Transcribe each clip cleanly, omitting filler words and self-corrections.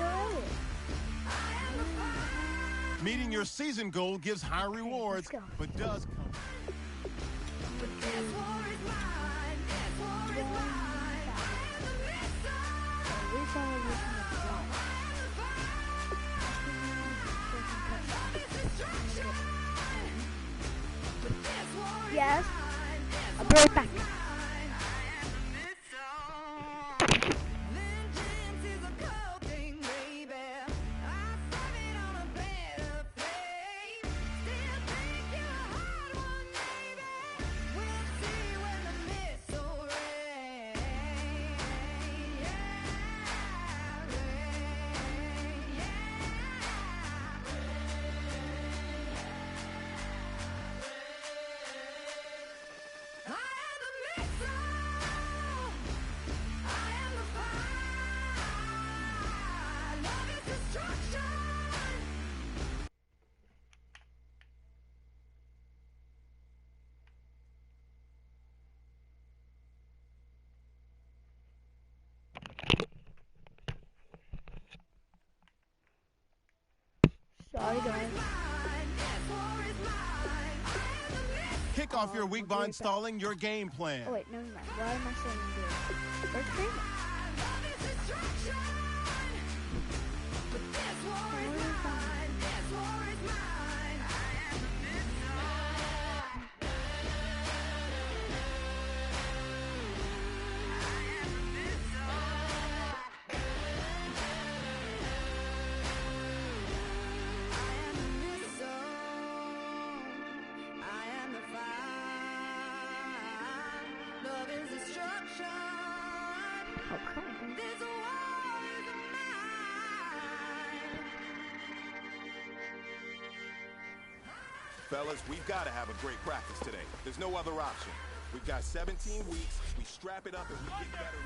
Elliott. Meeting your season goal gives high rewards, but does come. Yes. I'll be right back. Sorry, guys. Kick off your week by installing your game plan. Oh wait, never mind. Why am I saying this? Let's stream it. Fellas, we've got to have a great practice today. There's no other option. We've got 17 weeks. We strap it up and we get better.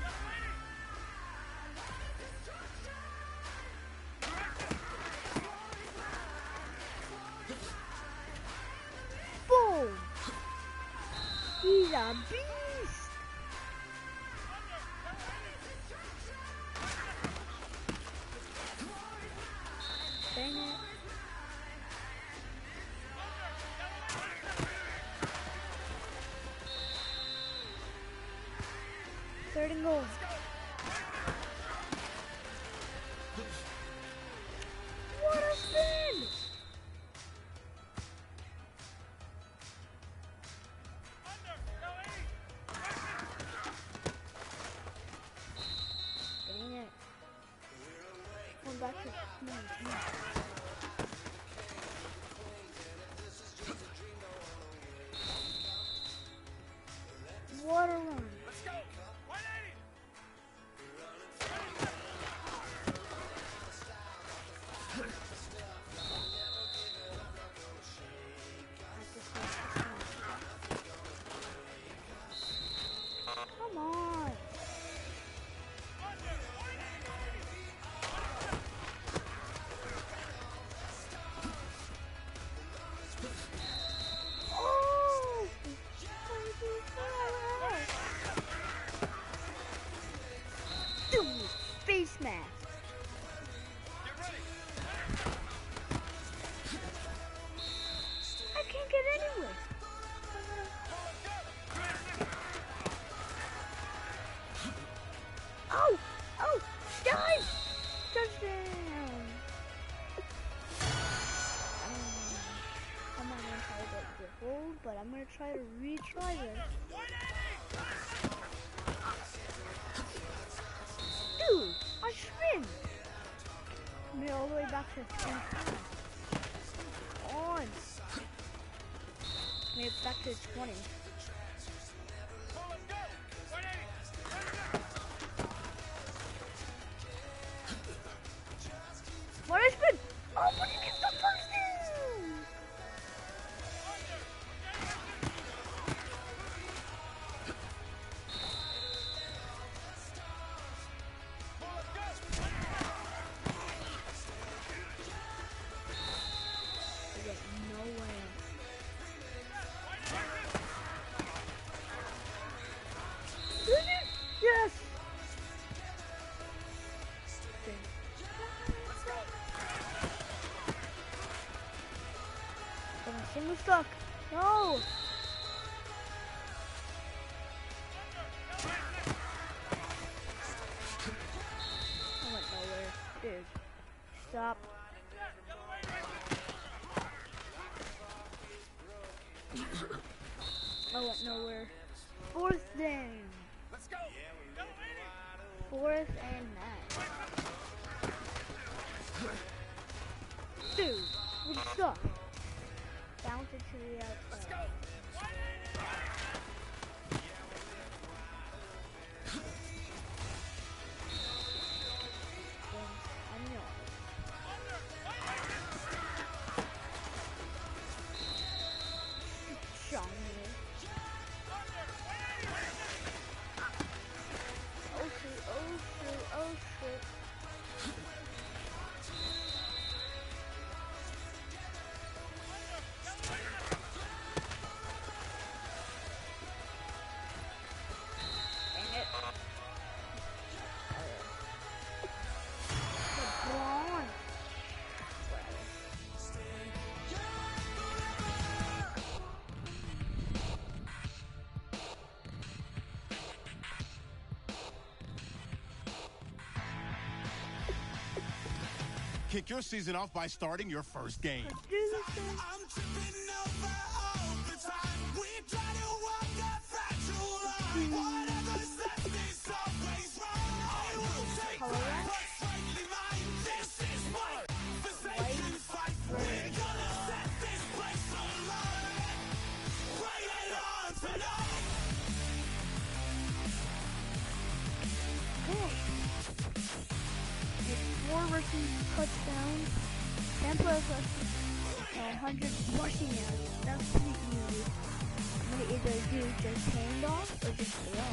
Boom! He's a beast! Dang it. Third and goal. What a spin! Dang it. Come back to come on. What a run. Let's go. 180. Come on. Oh! Dude, face mask. I can't get anywhere. Oh! Oh! Dive! Touchdown! I'm not gonna try to get the hold, but I'm gonna try to retry this. Dude! I spin! Made all the way back to 20. On! Made it back to 20. What I spin? Oh, but he gets the first down! I get no way. stuck. No. I went nowhere. Dude. Stop. I went nowhere. Fourth down. Let's go. Fourth and 9. Dude, we suck. Bounce it to the outside. Kick your season off by starting your first game. Let's do this thing. I'm tripping over all the time. We try to walk that fragile line. Whatever's left is always wrong. I will take what's rightly mine. This is what the Satan fight. We're gonna set this place alight. Bring it on tonight. Cool. It's 4 rushing touchdowns, 10 plus rushes, 100 rushing yards. That's pretty easy. I'm gonna either do just handoff or just throw.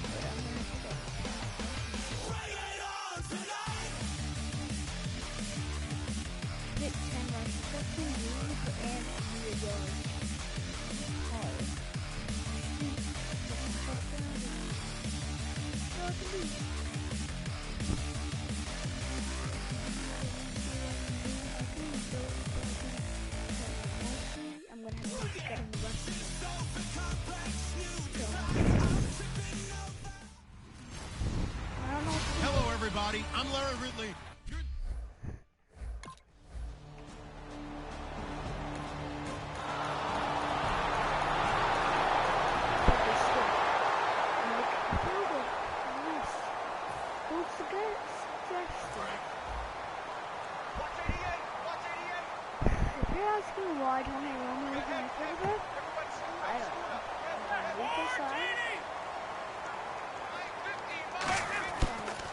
But I'm gonna throw. Bring it on tonight. Hit 10 rushing touchdowns, and 100 yards. Hard. So it can be. I'm gonna have to get in the rest. I don't know. Hello, everybody. I'm Larry Ridley. If you're asking why Tony Romo is my quarterback, I don't know. Weak aside.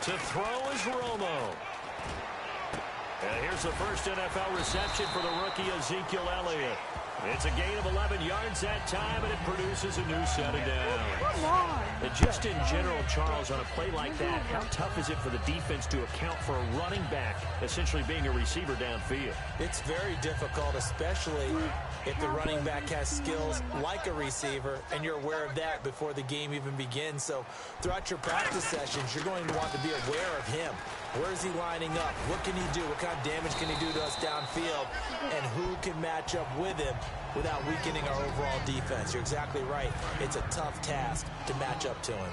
To throw is Romo. And here's the first NFL reception for the rookie Ezekiel Elliott. It's a gain of 11 yards that time, and it produces a new set of downs. Come on. And just in general, Charles, on a play like that, how tough is it for the defense to account for a running back essentially being a receiver downfield? It's very difficult, especially if the running back has skills like a receiver, and you're aware of that before the game even begins. So throughout your practice sessions, you're going to want to be aware of him. Where is he lining up? What can he do? What kind of damage can he do to us downfield? And who can match up with him without weakening our overall defense? You're exactly right. It's a tough task to match up to him.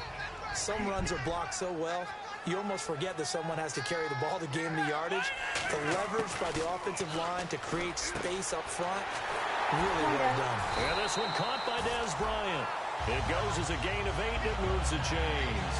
Some runs are blocked so well, you almost forget that someone has to carry the ball to gain the yardage. The leverage by the offensive line to create space up front, really well done. And this one caught by Dez Bryant. It goes as a gain of 8, and it moves the chains.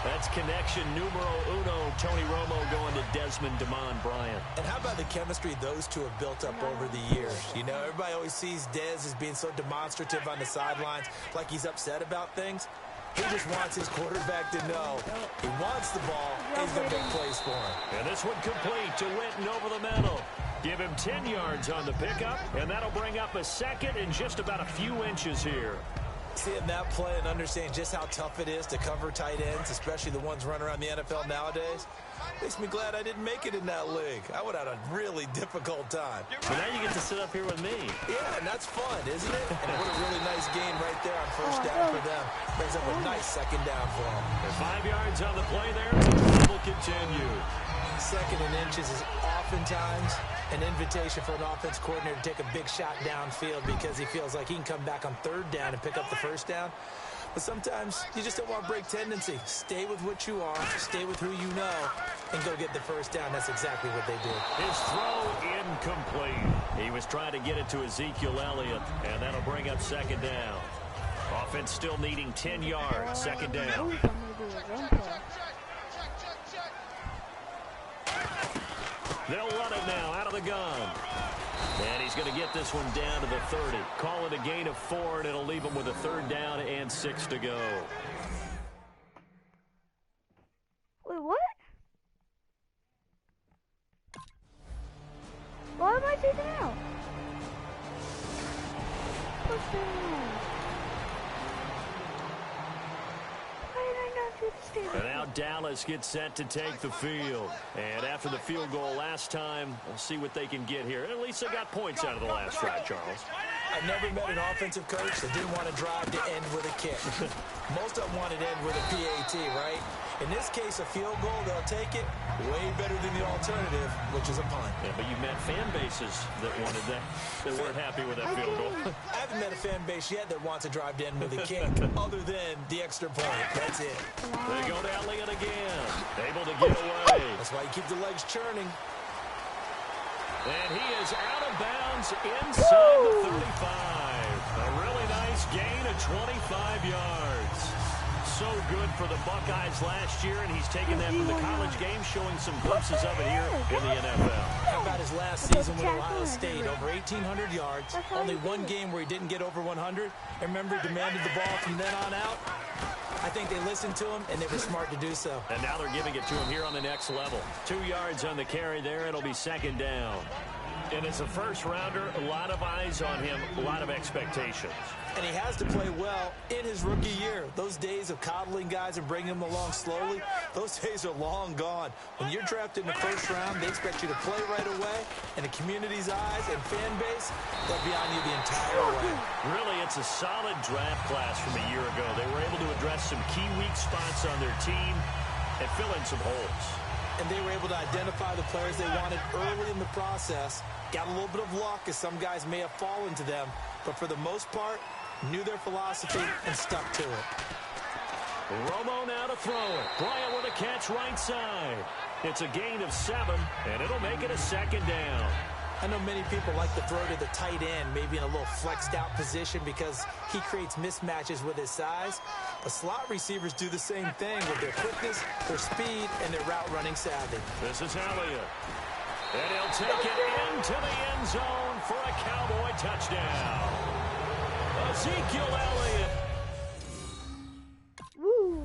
That's connection numero uno. Tony Romo going to Desmond DeMond Bryant. And how about the chemistry those two have built up over the years? You know, everybody always sees Dez as being so demonstrative on the sidelines, like he's upset about things. He just wants his quarterback to know he wants the ball, he's going to make plays for him. And this one complete to Witten over the middle. Give him 10 yards on the pickup, and that'll bring up a second in just about a few inches here. Seeing that play and understanding just how tough it is to cover tight ends, especially the ones running around the NFL nowadays, makes me glad I didn't make it in that league. I would have had a really difficult time. So now you get to sit up here with me. Yeah, and that's fun, isn't it? And what a really nice game right there on first down for them. Brings up a nice second down for them. And 5 yards on the play there. The will continue. Second and inches is oftentimes an invitation for an offense coordinator to take a big shot downfield because he feels like he can come back on third down and pick up the first down. But sometimes you just don't want to break tendency. Stay with what you are, stay with who you know, and go get the first down. That's exactly what they did. His throw incomplete. He was trying to get it to Ezekiel Elliott, and that'll bring up second down. Offense still needing 10 yards, second down. They'll run it now out of the gun. And he's going to get this one down to the 30. Call it a gain of 4, and it'll leave him with a third down and 6 to go. Wait, what? Why am I taking out? And now Dallas gets set to take the field. And after the field goal last time, we'll see what they can get here. At least they got points out of the last drive, Charles. I never met an offensive coach that didn't want to drive to end with a kick. Most of them wanted to end with a PAT, right? In this case, a field goal, they'll take it way better than the alternative, which is a punt. Yeah, but you met fan bases that wanted that, that weren't happy with that field goal. I haven't met a fan base yet that wants to drive to end with a kick, other than the extra point. That's it. They go to Elliott again. Able to get away. That's why you keep the legs churning. And he is out of bounds inside the 35. A really nice gain of 25 yards. So good for the Buckeyes last year, and he's taken that from the college game, showing some glimpses of it here in the NFL. How about his last season with Ohio State? Over 1,800 yards. Only one game where he didn't get over 100. And remember, he demanded the ball from then on out. I think they listened to him, and they were smart to do so. And now they're giving it to him here on the next level. 2 yards on the carry there. It'll be second down. And as a first-rounder, a lot of eyes on him, a lot of expectations. And he has to play well in his rookie year. Those days of coddling guys and bringing them along slowly, those days are long gone. When you're drafted in the first round, they expect you to play right away. And the community's eyes and fan base, they'll be on you the entire way. Really, it's a solid draft class from a year ago. They were able to address some key weak spots on their team and fill in some holes. And they were able to identify the players they wanted early in the process. Got a little bit of luck, as some guys may have fallen to them. But for the most part, knew their philosophy and stuck to it. Romo now to throw it. Bryant with a catch right side. It's a gain of 7, and it'll make it a second down. I know many people like to throw to the tight end, maybe in a little flexed out position because he creates mismatches with his size. But slot receivers do the same thing with their quickness, their speed, and their route running savvy. This is Elliott. And he'll take it into the end zone for a Cowboy touchdown. Ezekiel Elliott. Woo.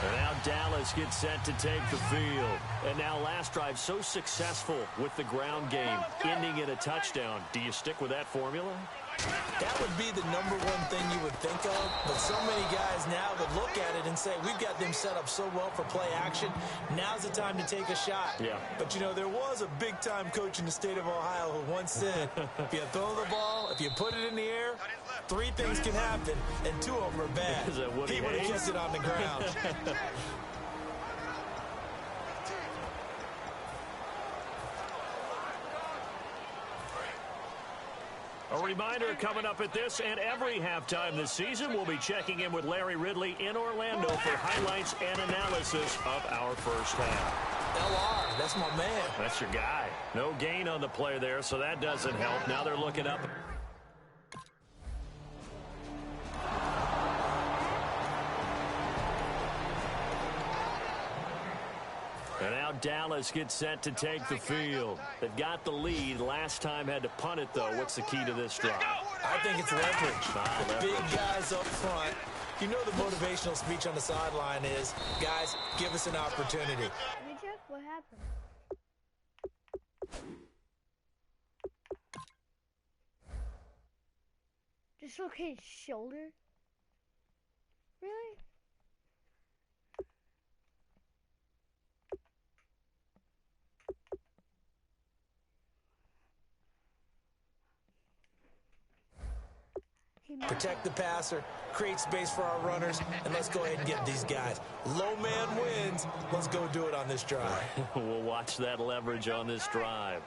And now Dallas gets set to take the field. And now last drive so successful with the ground game, ending in a touchdown. Do you stick with that formula? That would be the number one thing you would think of, but so many guys now would look at it and say, we've got them set up so well for play action, now's the time to take a shot. Yeah. But, you know, there was a big-time coach in the state of Ohio who once said, if you throw the ball, if you put it in the air, 3 things can happen, and 2 of them are bad. Is that Woody He would have Hayes? kept it on the ground. A reminder coming up at this and every halftime this season, we'll be checking in with Larry Ridley in Orlando for highlights and analysis of our first half. LR, that's my man. That's your guy. No gain on the play there, so that doesn't help. Now they're looking up. And now Dallas gets set to take the field. They've got the lead. Last time had to punt it, though. What's the key to this drive? I think it's leverage. The big guys up front. You know the motivational speech on the sideline is, guys, give us an opportunity. Let me check what happened. Dislocated shoulder? Really? protect the passer, create space for our runners, and let's go ahead and get these guys. Low man wins. Let's go do it on this drive. We'll watch that leverage on this drive.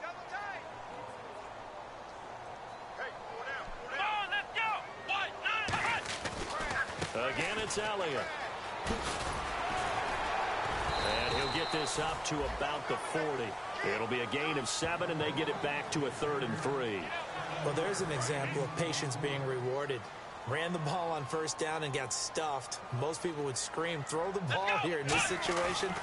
Again, it's Elliott. And he'll get this up to about the 40. It'll be a gain of 7, and they get it back to a 3rd and 3. Well, there's an example of patience being rewarded. Ran the ball on first down and got stuffed. Most people would scream, throw the ball here in this situation.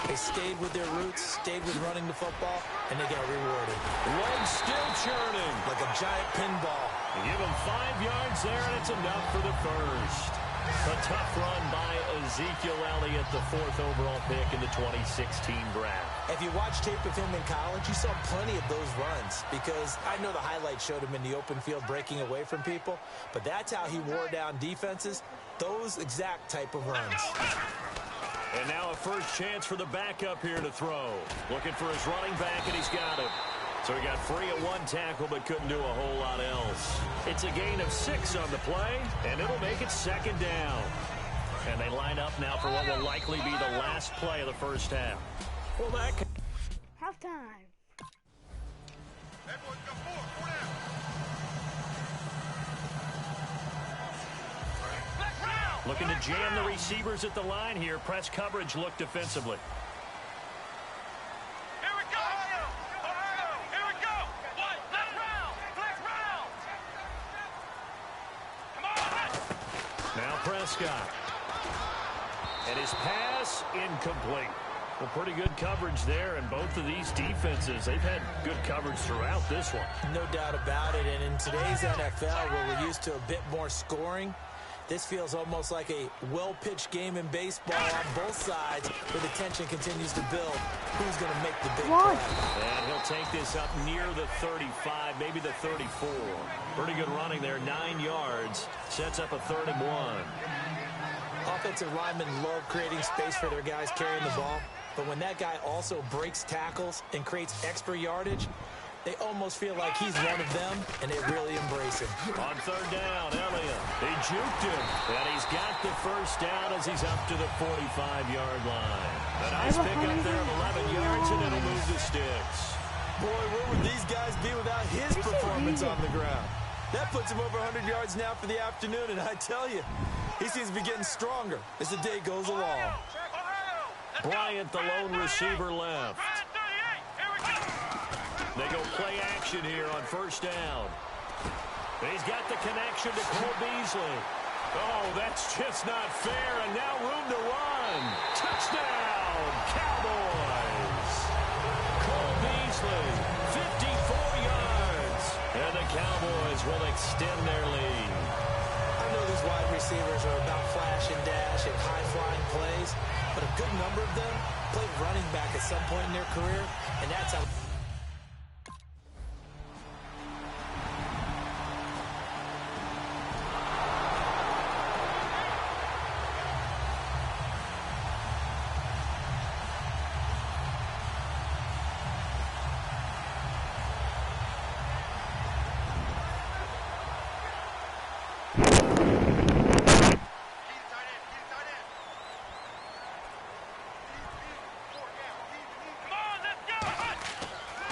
They stayed with their roots, stayed with running the football, and they got rewarded. Legs still churning. Like a giant pinball. Give him 5 yards there, and it's enough for the first. A tough run by Ezekiel Elliott, the 4th overall pick in the 2016 draft. If you watched tape of him in college, you saw plenty of those runs because I know the highlights showed him in the open field breaking away from people, but that's how he wore down defenses, those exact type of runs. And now a first chance for the backup here to throw. Looking for his running back, and he's got it. So he got free at 1 tackle, but couldn't do a whole lot else. It's a gain of 6 on the play, and it'll make it 2nd down. And they line up now for what will likely be the last play of the first half. Well, that Halftime. looking to jam the receivers at the line here. Press coverage look defensively. Now Prescott. And his pass incomplete. Well, pretty good coverage there, and both of these defenses, they've had good coverage throughout this one. No doubt about it, and in today's NFL, where we're used to a bit more scoring, this feels almost like a well-pitched game in baseball on both sides, where the tension continues to build. Who's going to make the big play? And he'll take this up near the 35, maybe the 34. Pretty good running there, 9 yards. Sets up a 3rd and 1. Offensive linemen love creating space for their guys carrying the ball, but when that guy also breaks tackles and creates extra yardage, they almost feel like he's one of them, and they really embrace him. On 3rd down, Elliott. They juked him, and he's got the first down as he's up to the 45-yard line. A nice pickup there of 11 yards, and it'll move the sticks. Boy, where would these guys be without his performance on the ground? That puts him over 100 yards now for the afternoon, and I tell you, he seems to be getting stronger as the day goes along. Bryant, the lone receiver, left. They go play action here on 1st down. He's got the connection to Cole Beasley. Oh, that's just not fair, and now room to run. Touchdown, Cowboys. Cole Beasley, 54 yards. And the Cowboys will extend their lead. I know these wide receivers are about flash and dash and high-flying plays, but a good number of them played running back at some point in their career, and that's how...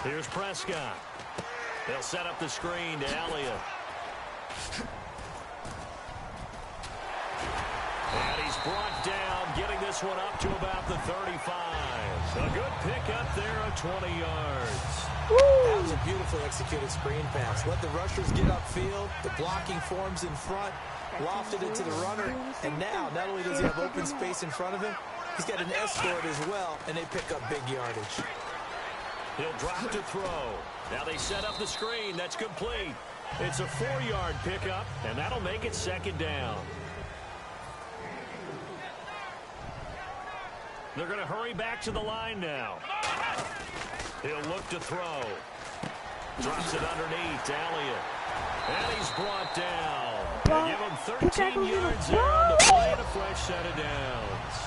Here's Prescott. They'll set up the screen to Elliott. And he's brought down, getting this one up to about the 35. A good pickup there of 20 yards. That was a beautifully executed screen pass. Let the rushers get upfield. The blocking forms in front. Lofted it to the runner. And now, not only does he have open space in front of him, he's got an escort as well, and they pick up big yardage. He'll drop to throw. Now they set up the screen. That's complete. It's a 4-yard pickup, and that'll make it 2nd down. They're going to hurry back to the line now. He'll look to throw. Drops it underneath to Elliott. And he's brought down. They give him 13 yards there on the play and a fresh set of downs.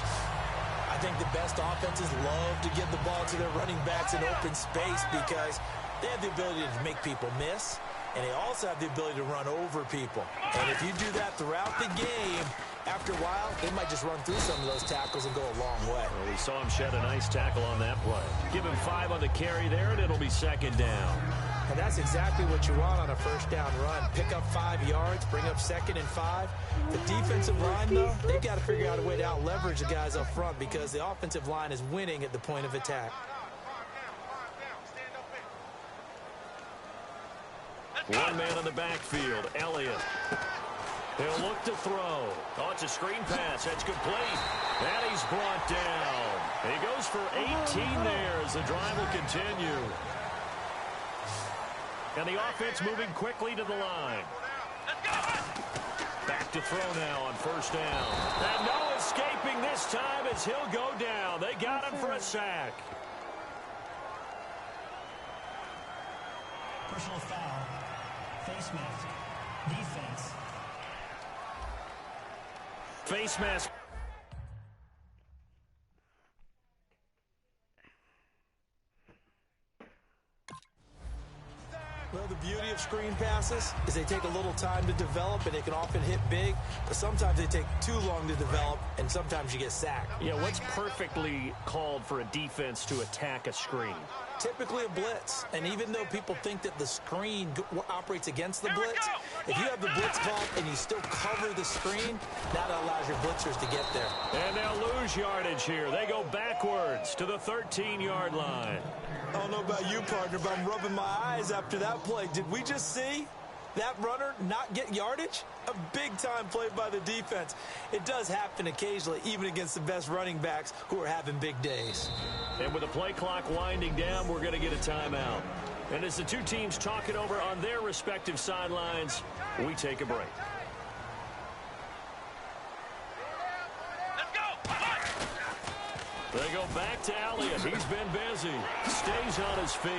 I think the best offenses love to get the ball to their running backs in open space because they have the ability to make people miss. and they also have the ability to run over people. And if you do that throughout the game, after a while, they might just run through some of those tackles and go a long way. Well, we saw him shed a nice tackle on that play. Give him 5 on the carry there, and it'll be second down. And that's exactly what you want on a first down run. Pick up 5 yards, bring up 2nd and 5. The defensive line, though, they've got to figure out a way to out-leverage the guys up front because the offensive line is winning at the point of attack. One man in the backfield, Elliott. He'll look to throw. Oh, it's a screen pass. That's complete. And he's brought down. He goes for 18 there as the drive will continue. And the offense moving quickly to the line. Back to throw now on first down. And no escaping this time as he'll go down. They got him for a sack. Personal foul. Face mask. Defense. Face mask. Well, the beauty of screen passes is they take a little time to develop, and they can often hit big, but sometimes they take too long to develop, and sometimes you get sacked. Yeah, what's perfectly called for a defense to attack a screen? Typically a blitz, and even though people think that the screen operates against the blitz, if you have the blitz called and you still cover the screen, that allows your blitzers to get there. And they'll lose yardage here. They go backwards to the 13-yard line. I don't know about you, partner, but I'm rubbing my eyes after that play. Did we just see that runner not get yardage? A big-time play by the defense. It does happen occasionally, even against the best running backs who are having big days. And with the play clock winding down, we're going to get a timeout. And as the two teams talk it over on their respective sidelines, we take a break. They go back to Elliott. He's been busy. Stays on his feet.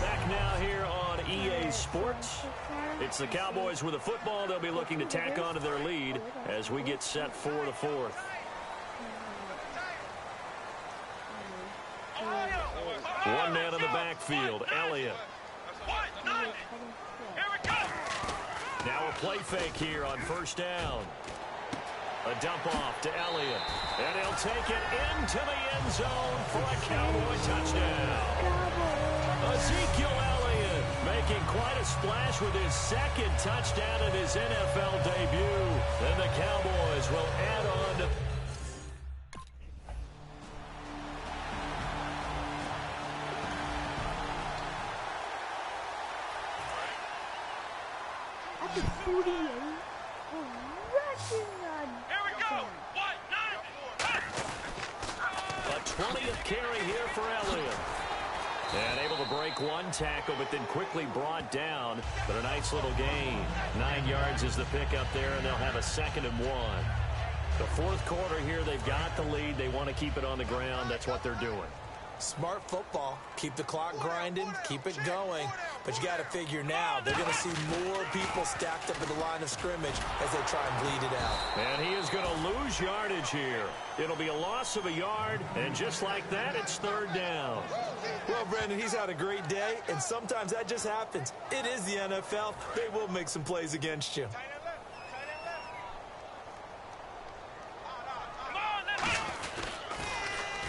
Back now here on EA Sports. It's the Cowboys with the football. They'll be looking to tack on to their lead as we get set for the fourth. One man in the backfield, Elliott. Now a play fake here on first down. A dump off to Elliott. And he'll take it into the end zone for a Cowboy touchdown. Ezekiel Elliott making quite a splash with his second touchdown in his NFL debut. And the Cowboys will add on to... After 48, rushing on. Here we go. 20th carry here for Elliott. And able to break one tackle, but then quickly brought down. But a nice little gain. 9 yards is the pickup there, and they'll have a 2nd and 1. The fourth quarter here, they've got the lead. They want to keep it on the ground. That's what they're doing. Smart football. Keep the clock grinding. Keep it going. But you got to figure now, they're going to see more people stacked up at the line of scrimmage as they try and bleed it out. And he is going to lose yardage here. It'll be a loss of a yard, and just like that, it's 3rd down. Well, Brandon, he's had a great day, and sometimes that just happens. It is the NFL. They will make some plays against you.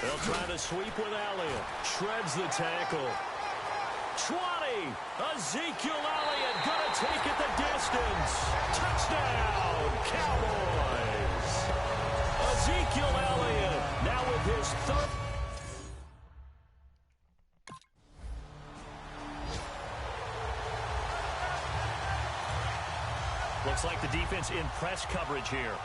They'll try to sweep with Elliott. Shreds the tackle. 20. Ezekiel Elliott going to take it the distance. Touchdown, Cowboys. Ezekiel Elliott now with his 3rd. Looks like the defense in press coverage here.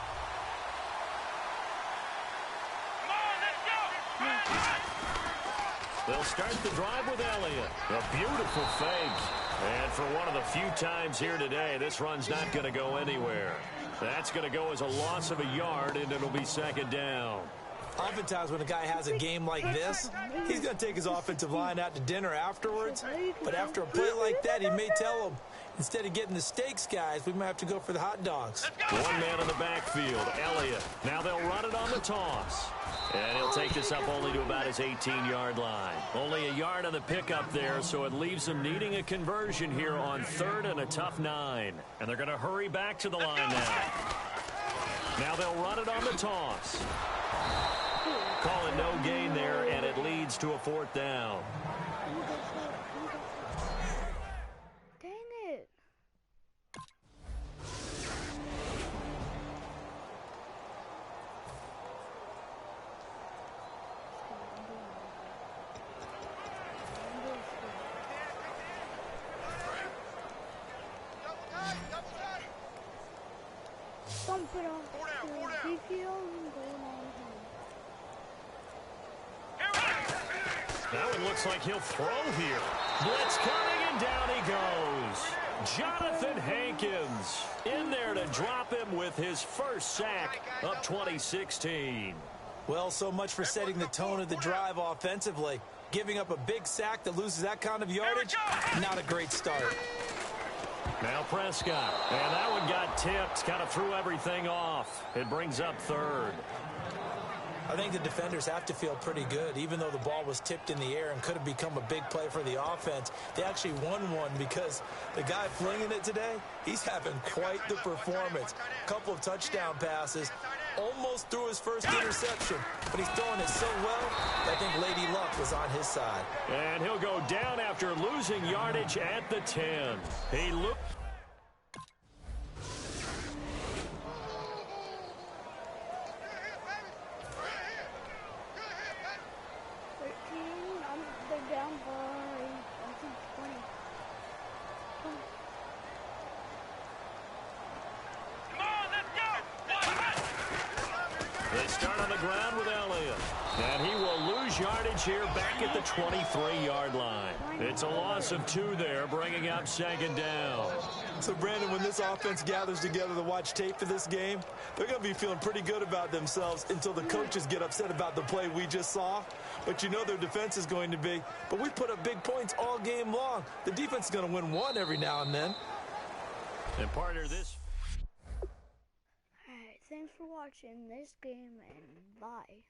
They'll start the drive with Elliott. A beautiful fake. And for one of the few times here today, this run's not going to go anywhere. That's going to go as a loss of a yard, and it'll be 2nd down. Oftentimes when a guy has a game like this, he's going to take his offensive line out to dinner afterwards. But after a play like that, he may tell them, instead of getting the steaks, guys, we might have to go for the hot dogs. One man in the backfield, Elliott. Now they'll run it on the toss. And he'll take this up only to about his 18-yard line. Only a yard on the pickup there, so it leaves them needing a conversion here on 3rd and a tough 9. And they're going to hurry back to the line now. Now they'll run it on the toss. Call it no gain there, and it leads to a 4th down. Dang it. Dump it off to Ezekiel and go on home. That one looks like he'll throw here. Blitz coming, and down he goes. Jonathan Hankins in there to drop him with his first sack of 2016. Well, so much for setting the tone of the drive offensively. Giving up a big sack that loses that kind of yardage, not a great start. Now Prescott, and that one got tipped, kind of threw everything off. It brings up 3rd. I think the defenders have to feel pretty good. Even though the ball was tipped in the air and could have become a big play for the offense, they actually won one because the guy flinging it today, he's having quite the performance. A couple of touchdown passes, almost threw his first interception, but he's throwing it so well, I think Lady Luck was on his side. And he'll go down after losing yardage at the 10. He looked... They're down by, I think, 20. Come on, let's go! They start on the ground with Elliott. And he will lose yardage here back at the 23-yard line. It's a loss of 2 there, bringing up 2nd down. So, Brandon, when this offense gathers together to watch tape for this game, they're going to be feeling pretty good about themselves until the coaches get upset about the play we just saw. But you know their defense is going to be. But we put up big points all game long. The defense is going to win one every now and then. And partner, this... Alright, thanks for watching this game, and bye.